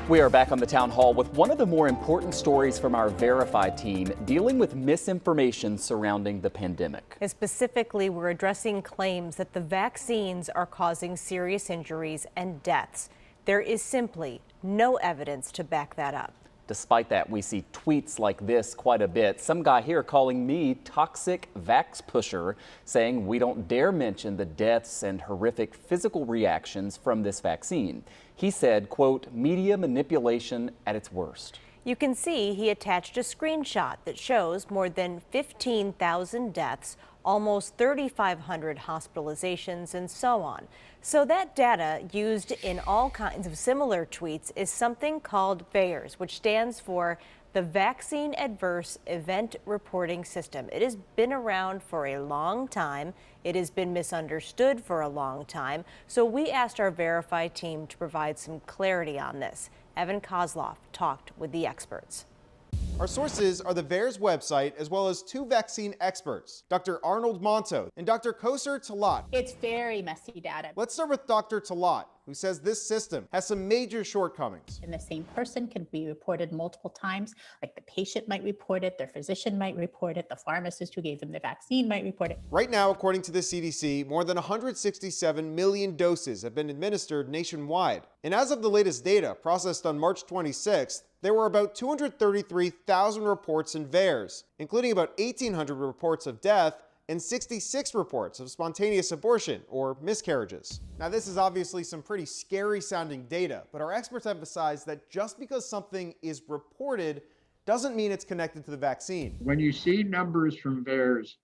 We are back on the town hall with one of the more important stories from our Verify team dealing with misinformation surrounding the pandemic. Specifically, we're addressing claims that the vaccines are causing serious injuries and deaths. There is simply no evidence to back that up. Despite that, we see tweets like this quite a bit. Some guy here calling me toxic vax pusher, saying we don't dare mention the deaths and horrific physical reactions from this vaccine. He said, quote, media manipulation at its worst. You can see he attached a screenshot that shows more than 15,000 deaths, almost 3,500 hospitalizations, and so on. So that data used in all kinds of similar tweets is something called VAERS, which stands for the Vaccine Adverse Event Reporting System. It has been around for a long time. It has been misunderstood for a long time. So we asked our Verify team to provide some clarity on this. Evan Kozloff talked with the experts. Our sources are the VAERS website, as well as two vaccine experts, Dr. Arnold Monto and Dr. Koser Talat. It's very messy data. Let's start with Dr. Talat, who says this system has some major shortcomings. And the same person can be reported multiple times, like the patient might report it, their physician might report it, the pharmacist who gave them the vaccine might report it. Right now, according to the CDC, more than 167 million doses have been administered nationwide. And as of the latest data, processed on March 26th, there were about 233,000 reports in VAERS, including about 1,800 reports of death and 66 reports of spontaneous abortion or miscarriages. Now, this is obviously some pretty scary sounding data, but our experts emphasize that just because something is reported doesn't mean it's connected to the vaccine. When you see numbers from VAERS,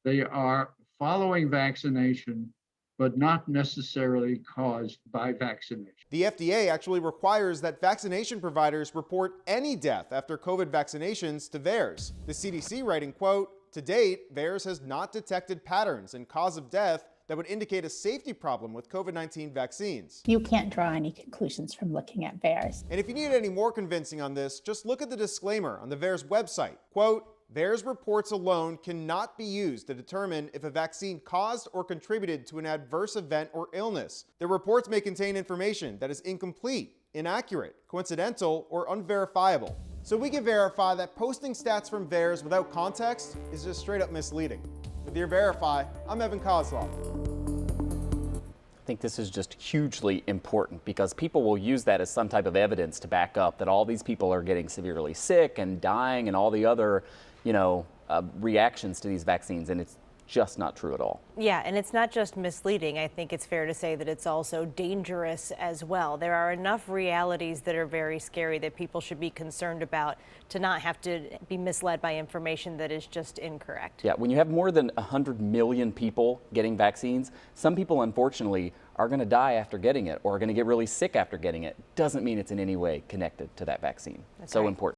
they are following vaccination, but not necessarily caused by vaccination. The FDA actually requires that vaccination providers report any death after COVID vaccinations to VAERS. The CDC writing, quote, to date, VAERS has not detected patterns in cause of death that would indicate a safety problem with COVID-19 vaccines. You can't draw any conclusions from looking at VAERS. And if you need any more convincing on this, just look at the disclaimer on the VAERS website. Quote, VAERS reports alone cannot be used to determine if a vaccine caused or contributed to an adverse event or illness. The reports may contain information that is incomplete, inaccurate, coincidental, or unverifiable. So we can verify that posting stats from VAERS without context is just straight up misleading. With your Verify, I'm Evan Kozloff. I think this is just hugely important because people will use that as some type of evidence to back up that all these people are getting severely sick and dying and all the other, reactions to these vaccines, and it's just not true at all. Yeah, and it's not just misleading. I think it's fair to say that it's also dangerous as well. There are enough realities that are very scary that people should be concerned about to not have to be misled by information that is just incorrect. Yeah, when you have more than 100 million people getting vaccines, some people unfortunately are going to die after getting it or are going to get really sick after getting it. Doesn't mean it's in any way connected to that vaccine. That's so right. important.